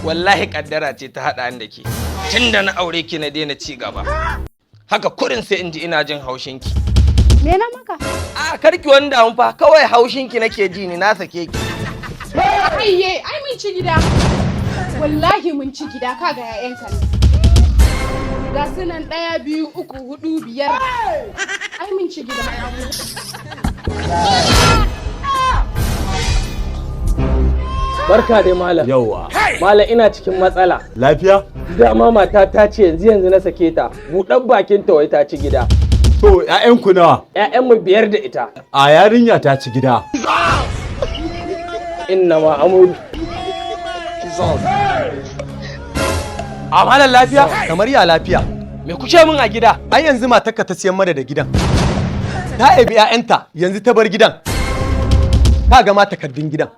wallahi kaddara ce ta haɗa ni da ke. Tunda na aure ki na daina ci gaba. Haka kurin sai in ji ina jin haushin ki. Me na maka? A karki wanda mun fa kawai haushin ki nake ji ni na sake ki. Aiye, ai mun ci gida. Wallahi mun ci gida kaga ƴaƴanka ne. Ga sunan 1 2 3 4 5. Ai mun ci gida. Barka dai malam. Yawwa. Malam ina cikin matsala. Lafiya? Dama mata ta ce yanzu na sake ta. Buɗan bakin ta wai ta ci gida. To ƴaƴanku nawa? ƴaƴanmu 5 da ita. A yarinya ta ci gida. Inna ma amuru. A malam lafiya? Kamar ya lafiya. Me kuce min a gida? Ai yanzu matarka ta siyan mana da gidan. Ta ebi ƴaƴanta yanzu ta bar gidan. Ka ga ma takardun gidan.